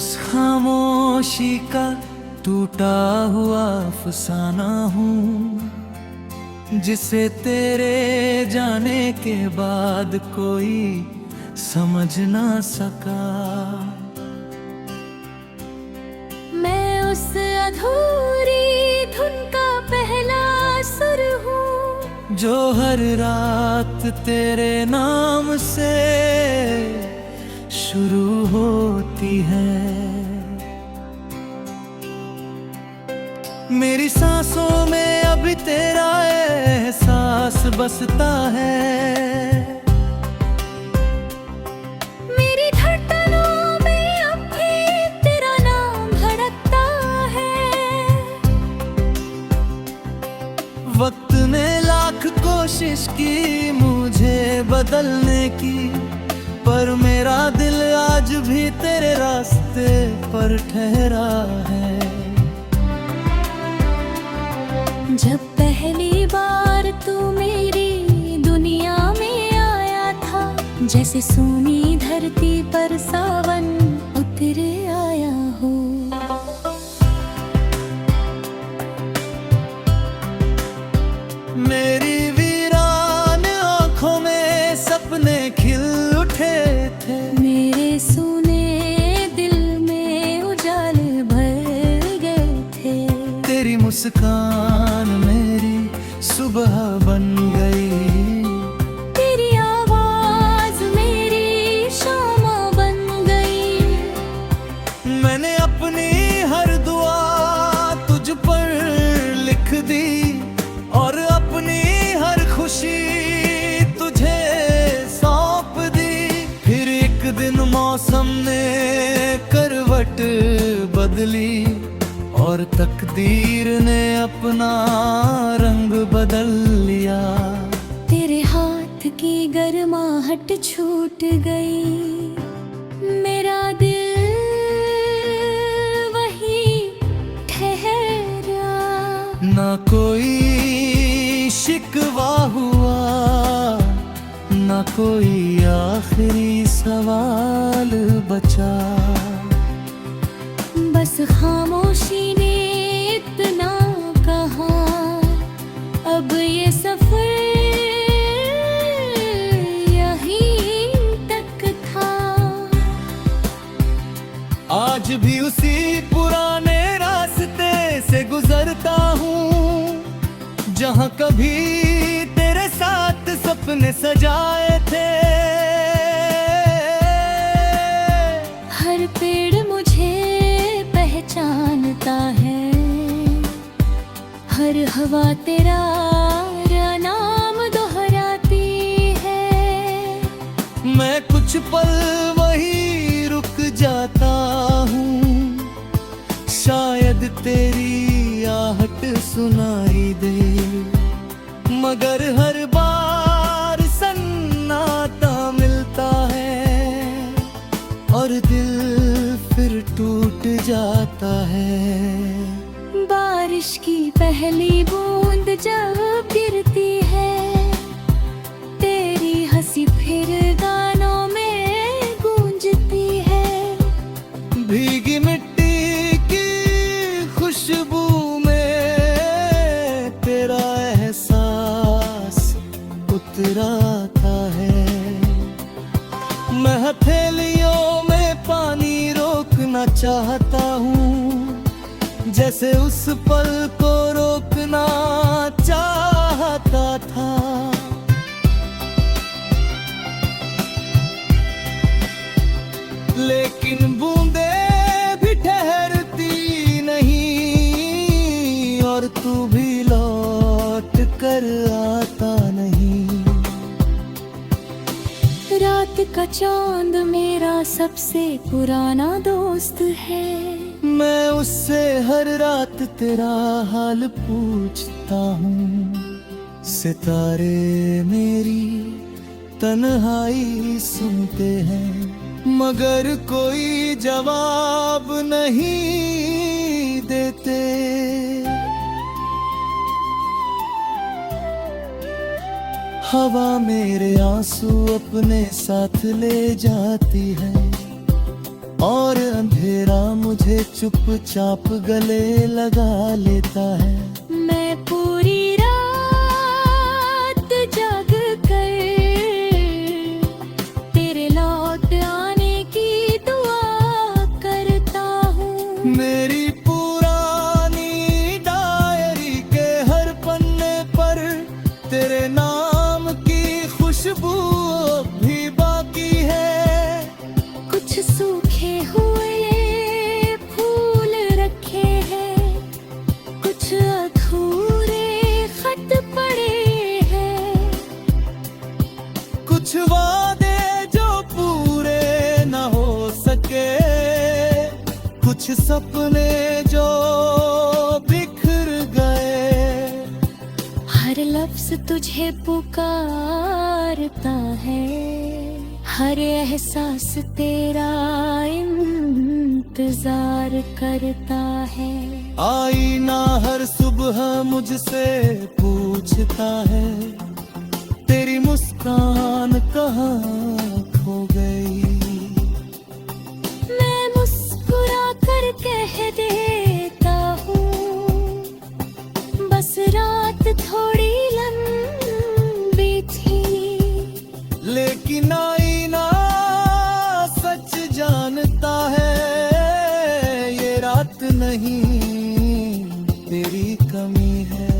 उस खामोशी का टूटा हुआ अफसाना हूँ, जिसे तेरे जाने के बाद कोई समझ ना सका। मैं उस अधूरी धुन का पहला सुर हूँ, जो हर रात तेरे नाम से शुरू होती है। मेरी सांसों में अभी तेरा एहसास बसता है। मेरी धड़कनों में अब भी तेरा नाम धड़कता है। वक्त ने लाख कोशिश की मुझे बदलने की, पर मेरा दिल आज भी तेरे रास्ते पर ठहरा है। जब पहली बार तू मेरी दुनिया में आया था, जैसे सोनी धरती पर सावन उतर आया हो। मेरी वीरान आँखों में सपने खिल उठे थे, मेरे सुने दिल में उजाले भर गए थे। तेरी मुस्कान मेरी सुबह बन गई, तेरी आवाज मेरी शाम बन गई। मैंने अपनी हर दुआ तुझ पर लिख दी, और अपनी हर खुशी तुझे सौंप दी। फिर एक दिन मौसम ने करवट बदली, और तकदीर ने अपना रंग बदल लिया। तेरे हाथ की गर्माहट छूट गई, मेरा दिल वहीं ठहरा। ना कोई शिकवा हुआ, ना कोई आखिरी सवाल बचा। बस खामोशी ने इतना कहा, अब ये सफर यहीं तक था। आज भी उसी पुराने रास्ते से गुजरता हूँ, जहाँ कभी तेरे साथ सपने सजाए थे। हर पेड़ मुझे पहचानता है, हर हवा तेरा नाम दोहराती है। मैं कुछ पल वही रुक जाता हूँ, शायद तेरी आहट सुनाई दे, मगर हर बार सन्नाटा मिलता है, और दिल फिर टूट जाता है। बारिश की पहली बूंद जब गिरती है, तेरी हंसी फिर गानों में गूंजती है। भीगी मिट्टी की खुशबू में तेरा एहसास उतराता है। मैं हथेलियों में पानी रोकना चाहता हूँ, जैसे उस पल को रोकना चाहता था। लेकिन बूंदे भी ठहरती नहीं, और तू भी लौट कर आता नहीं। रात का चांद मेरा सबसे पुराना दोस्त है, मैं उससे हर रात तेरा हाल पूछता हूँ। सितारे मेरी तन्हाई सुनते हैं, मगर कोई जवाब नहीं देते। हवा मेरे आंसू अपने साथ ले जाती है, और अंधेरा मुझे चुपचाप गले लगा लेता है। मैं पूरी रात जाग कर तेरे लौट आने की दुआ करता हूँ। मेरी पुरानी डायरी के हर पन्ने पर तेरे नाम की खुशबू भी बाकी है। कुछ सूखे हुए फूल रखे हैं, कुछ अधूरे खत पड़े हैं, कुछ वादे जो पूरे न हो सके, कुछ सपने जो बिखर गए। हर लफ्ज तुझे पुकारता है, हर एहसास तेरा इंतजार करता है। आईना हर सुबह मुझसे पूछता है, तेरी मुस्कान कहाँ खो गई। मैं मुस्कुरा कर कह देता हूँ, बस रात थोड़ी लंबी थी। लेकिन आईना सच जानता है, ये रात नहीं तेरी कमी है।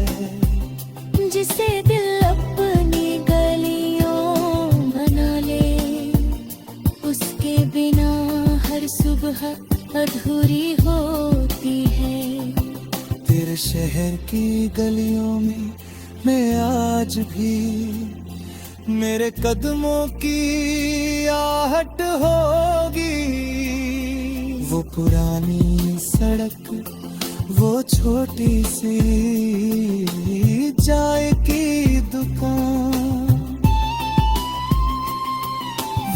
जिसे दिल अपनी गलियों बना ले, उसके बिना हर सुबह अधूरी होती है। तेरे शहर की गलियों में मैं आज भी, मेरे कदमों की आहट होगी। वो पुरानी सड़क, वो छोटी सी चाय की दुकान,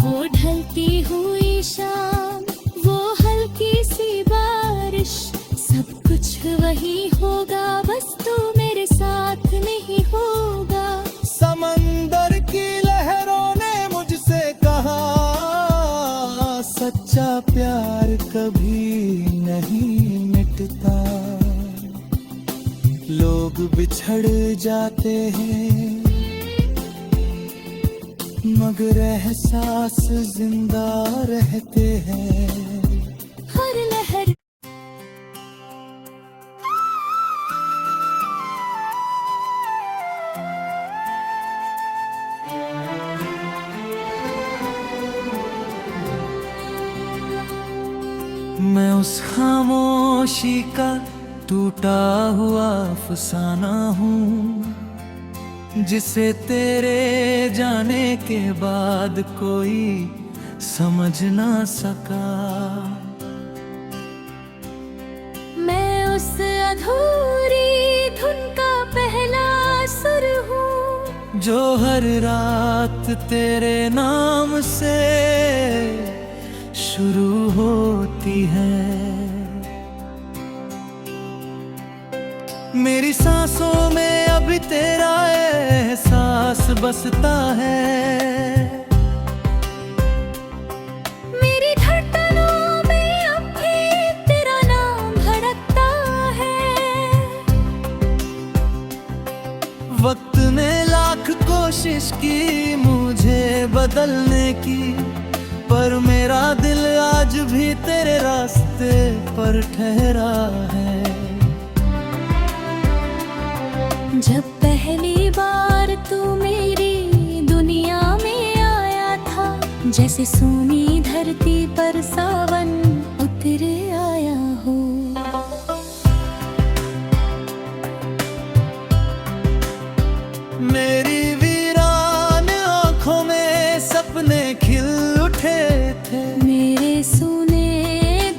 वो ढलती हुई शाम, वो हल्की सी बारिश, सब कुछ वही होगा, बस तू मेरे साथ नहीं होगा। समंदर की लहरों ने मुझसे कहा, सच्चा प्यार कभी नहीं मिटता। लोग बिछड़ जाते हैं, मगर एहसास जिंदा रहते हैं। हर लहर मैं उस खामोशी का टूटा हुआ अफसाना हूँ, जिसे तेरे जाने के बाद कोई समझ ना सका। मैं उस अधूरी धुन का पहला सुर हूँ, जो हर रात तेरे नाम से शुरू होती है। मेरी सांसों में अभी तेरा एहसास बसता है। मेरी धड़कनों में अब भी तेरा नाम धड़कता है। वक्त ने लाख कोशिश की मुझे बदलने की, पर मेरा दिल आज भी तेरे रास्ते पर ठहरा है। जब पहली बार तू मेरी दुनिया में आया था, जैसे सोनी धरती पर सावन उतर आया हो। मेरी वीरान आंखों में सपने खिल उठे थे, मेरे सुने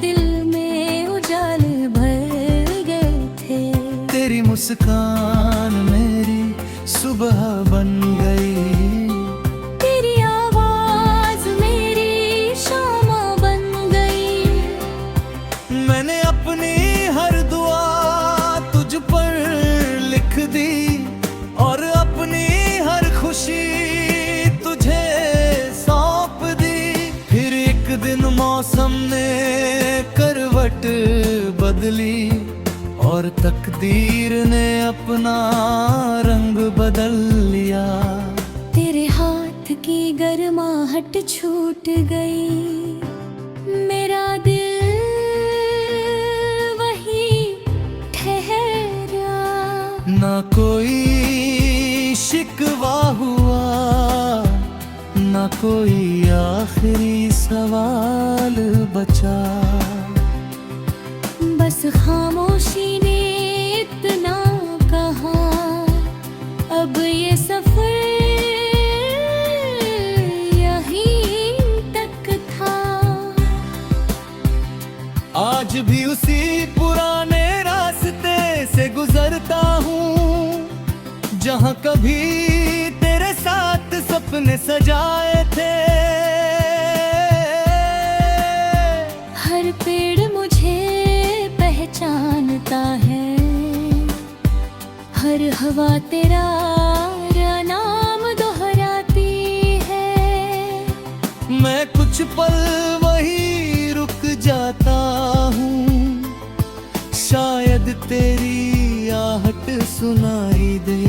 दिल में उजाले भर गए थे। तेरी मुस्कान मेरी सुबह बन गई, तेरी आवाज मेरी शामा बन गई। मैंने अपनी हर दुआ तुझ पर लिख दी, और अपनी हर खुशी तुझे सौंप दी। फिर एक दिन मौसम ने आहट बदली और तकदीर ने अपना रंग बदल लिया। तेरे हाथ की गर्माहट छूट गई, मेरा दिल वही ठहरा। ना कोई शिकवा हुआ, ना कोई आखिरी सवाल बचा। बस खामोशी ने इतना कहा, अब ये सफर यहीं तक था। आज भी उसी पुराने रास्ते से गुजरता हूँ, जहाँ कभी तेरे साथ सपने सजाए थे। हर पेड़ मुझे पहचानता है, हर हवा तेरा नाम दोहराती है। मैं कुछ पल वही रुक जाता हूँ, शायद तेरी आहट सुनाई दे,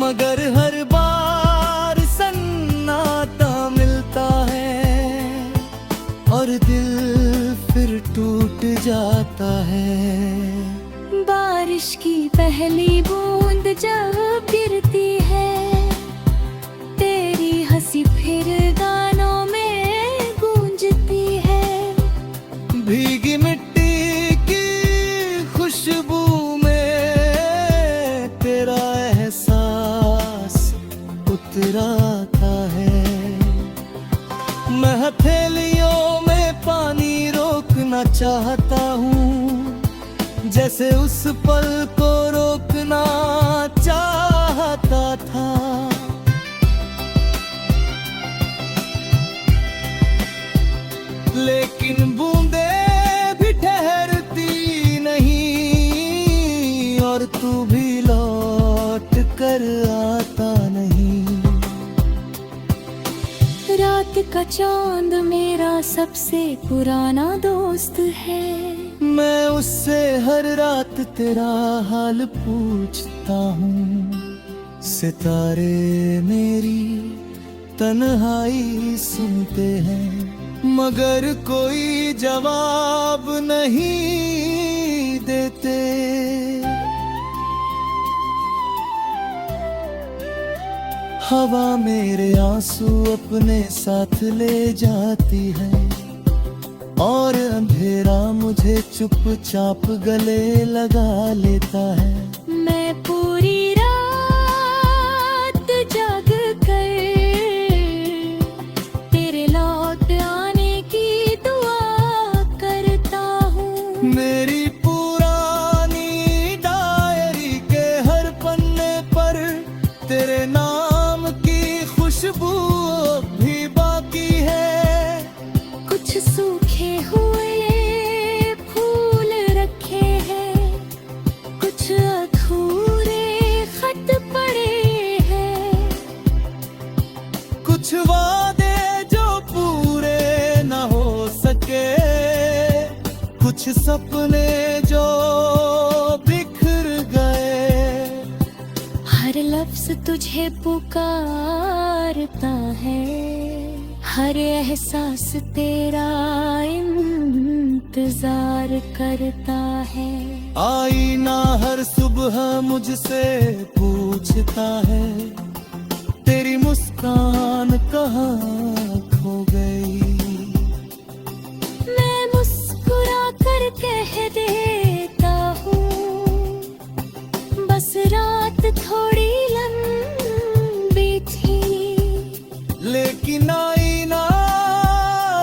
मगर हर बार सन्नाटा मिलता है और दिल फिर टूट जाता है। बारिश की पहली बूंद जब गिरती है, तेरी हंसी फिर गानों में गूंजती है। भीगी मिट्टी की खुशबू में तेरा एहसास उतराता है। मैं हथेलियों में पानी रोकना चाहता हूँ, जैसे उस पल को रोकना चाहता था। लेकिन बूंदे भी ठहरती नहीं और तू भी लौट कर आता नहीं। रात का चांद मेरा सबसे पुराना दोस्त है, मैं उससे हर रात तेरा हाल पूछता हूँ। सितारे मेरी तन्हाई सुनते हैं, मगर कोई जवाब नहीं देते। हवा मेरे आंसू अपने साथ ले जाती है और अंधेरा मुझे चुपचाप गले लगा लेता है। मैं पूरी रात जाग कर तेरे लौट आने की दुआ करता हूँ। मेरी पुरानी डायरी के हर पन्ने पर तेरे नाम की खुशबू भी बाकी है। कुछ सूखे हुए फूल रखे हैं, कुछ अधूरे खत पड़े हैं, कुछ वादे जो पूरे न हो सके, कुछ सपने जो बिखर गए। हर लफ्ज तुझे पुकारता है, हर एहसास तेरा इंतजार करता है। आईना हर सुबह मुझसे पूछता है, तेरी मुस्कान कहाँ खो गई। मैं मुस्कुरा कर कह देता हूँ, बस रात थोड़ी लंबी थी। लेकिन आईना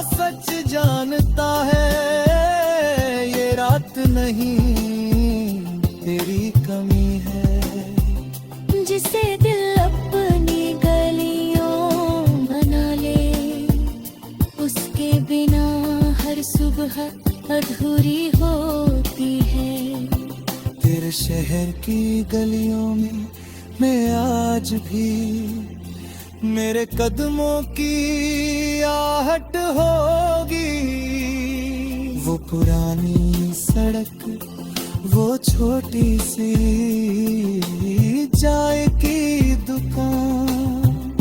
सच जानता है, ये रात नहीं तेरी कमी है। जिसे दिल अपनी गलियों बना ले, उसके बिना हर सुबह अधूरी होती है। तेरे शहर की गलियों में मैं आज भी, मेरे कदमों की आहट होगी। वो पुरानी सड़क, वो छोटी सी चाय की दुकान,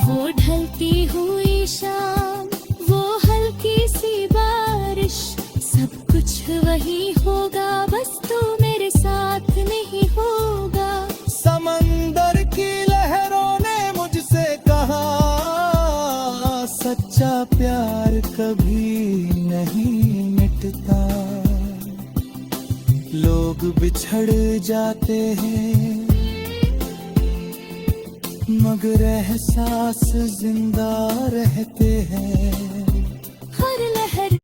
वो ढलती हुई शाम, वो हल्की सी बारिश, सब कुछ वही होगा, बस तू मेरे साथ नहीं होगा। समंदर की लहरों ने मुझसे कहा, सच्चा प्यार कभी नहीं मिटता। लोग बिछड़ जाते हैं मगर एहसास जिंदा रहते हैं। हर लहर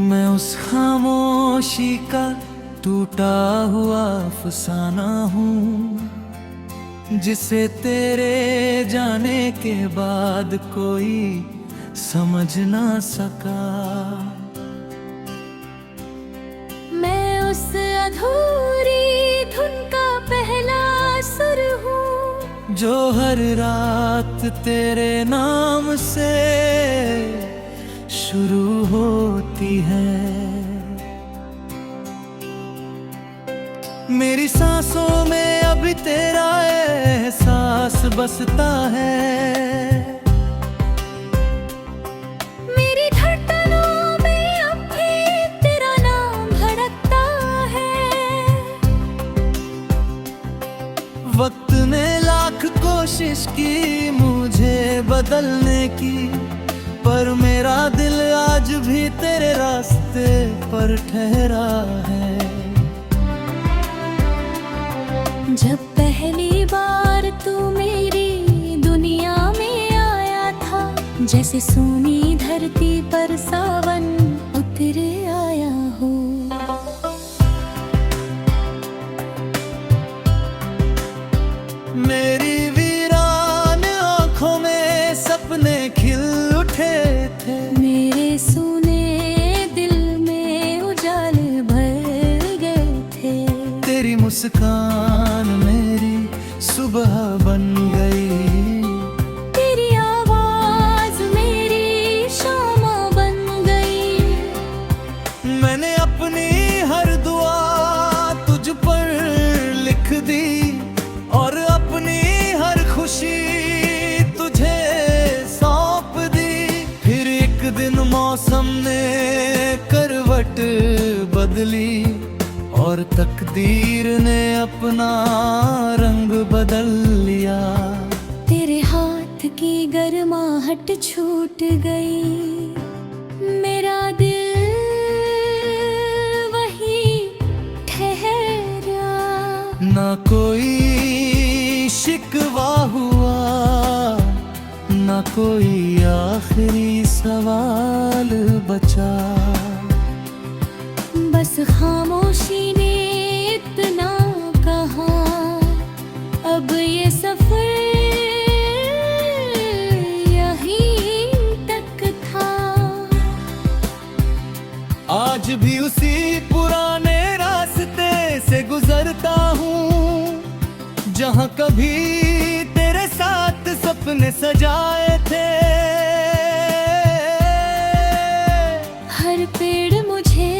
मैं उस खामोशी का टूटा हुआ अफसाना हूँ, जिसे तेरे जाने के बाद कोई समझ ना सका। मैं उस अधूरी धुन का पहला सुर हूँ, जो हर रात तेरे नाम से शुरू होती है। मेरी सांसों में अभी तेरा एहसास बसता है, मेरी धड़कनों में अब भी तेरा नाम धड़कता है। वक्त ने लाख कोशिश की मुझे बदलने की, पर मेरा दिल आज भी तेरे रास्ते पर ठहरा है। जब पहली बार तू मेरी दुनिया में आया था, जैसे सोनी धरती पर सावन उतर आया हो। मेरी वीरान आँखों में सपने खिल उठे थे, मेरे सुने दिल में उजाले भर गए थे। तेरी मुस्कान मेरी सुबह बन गई, तेरी आवाज मेरी शाम बन गई। मैंने अपनी हर दुआ तुझ पर लिख दी, और अपनी हर खुशी तुझे सौंप दी। फिर एक दिन मौसम ने करवट बदली, और तकदीर ने अपना रंग बदल लिया। तेरे हाथ की गर्माहट छूट गई, मेरा दिल वही ठहरा। ना कोई शिकवा हुआ, ना कोई आखिरी सवाल बचा। बस खामोशी ने इतना कहा, अब ये सफर यहीं तक था। आज भी उसी पुराने रास्ते से गुजरता हूँ, जहाँ कभी तेरे साथ सपने सजाए थे। हर पेड़ मुझे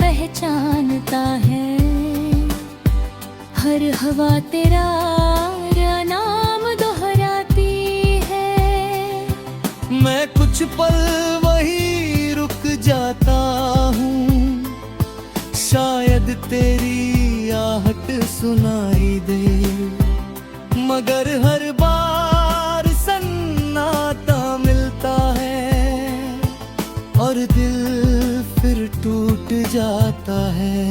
पहचानता है, हर हवा तेरा नाम दोहराती है। मैं कुछ पल वही रुक जाता हूँ, शायद तेरी आहट सुनाई दे, मगर हर बार सन्नाटा मिलता है, और दिल फिर टूट जाता है।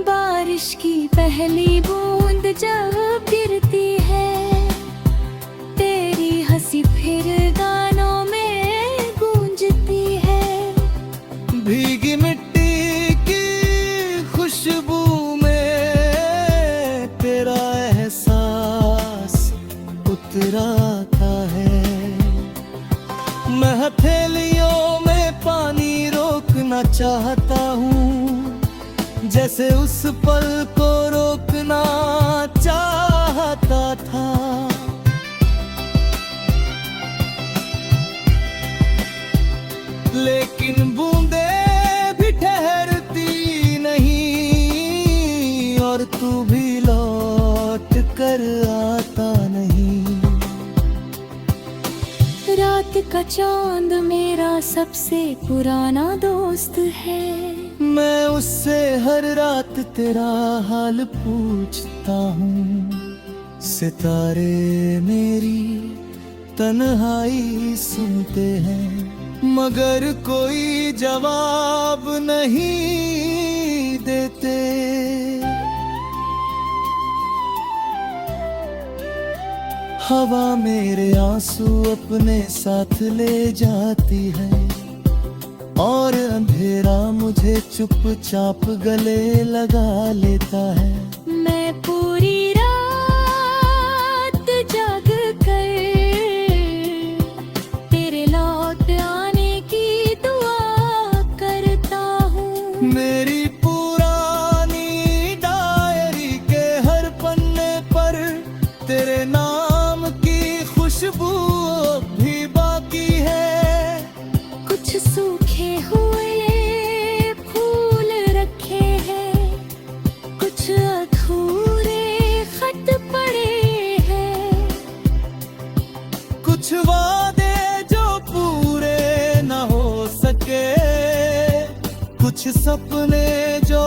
बारिश की पहली बूंद जब गिरती है, तेरी हंसी फिर गानों में गूंजती है। भीगी मिट्टी की खुशबू में तेरा एहसास उतराता है। मैं हथेलियों में पानी रोक रोकना चाहता हूँ, जैसे उस पल को रोकना चाहता था। लेकिन बूंदे भी ठहरती नहीं, और तू भी लौट कर आता नहीं। रात का चांद मेरा सबसे पुराना दोस्त है। मैं उससे हर रात तेरा हाल पूछता हूँ। सितारे मेरी तन्हाई सुनते हैं, मगर कोई जवाब नहीं देते। हवा मेरे आंसू अपने साथ ले जाती है, और अंधेरा मुझे चुपचाप गले लगा लेता है। मैं पूरी रात जाग कर तेरे लौट आने की दुआ करता हूँ। मेरी पुरानी डायरी के हर पन्ने पर तेरे नाम की खुशबू भी बाकी है। कुछ सूखे हुए फूल रखे हैं, कुछ अधूरे खत पड़े हैं, कुछ वादे जो पूरे न हो सके, कुछ सपने जो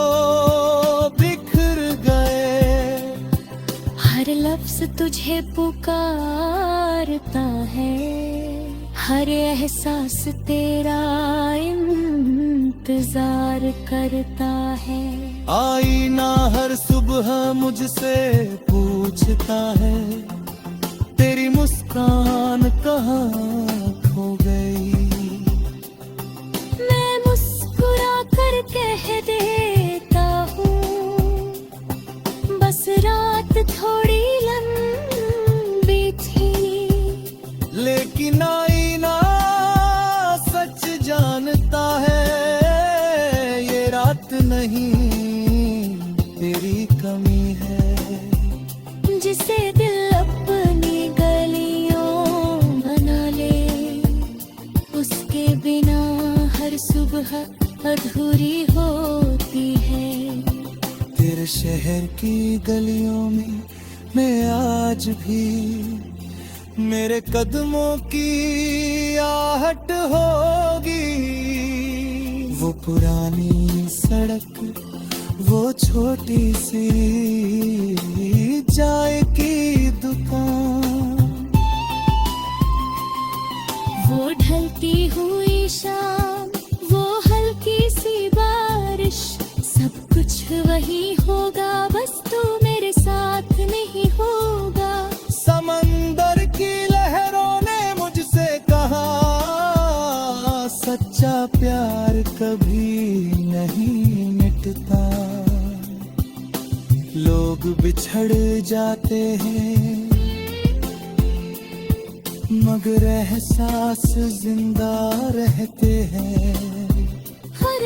बिखर गए। हर लफ्ज तुझे पुकारता है, हर एहसास तेरा इंतजार करता है। आईना हर सुबह मुझसे पूछता है, तेरी मुस्कान कहाँ खो गई। मैं मुस्कुरा कर कह देता हूँ, बस रात थोड़ी लंबी थी। लेकिन आईना सच जानता है, ये रात नहीं तेरी कमी है। जिसे दिल अपनी गलियों बना ले, उसके बिना हर सुबह अधूरी होती है। तेरे शहर की गलियों में मैं आज भी, मेरे कदमों की आहट होगी। वो पुरानी सड़क, वो छोटी सी चाय की दुकान, वो ढलती हुई शाम, वो हल्की सी बारिश, सब कुछ वही होगा, बस तू मेरे साथ नहीं होगा। समंदर की लहरों ने मुझसे कहा, सच्चा प्यार कभी नहीं मिटता। लोग बिछड़ जाते हैं, मगर एहसास जिंदा रहते हैं। हर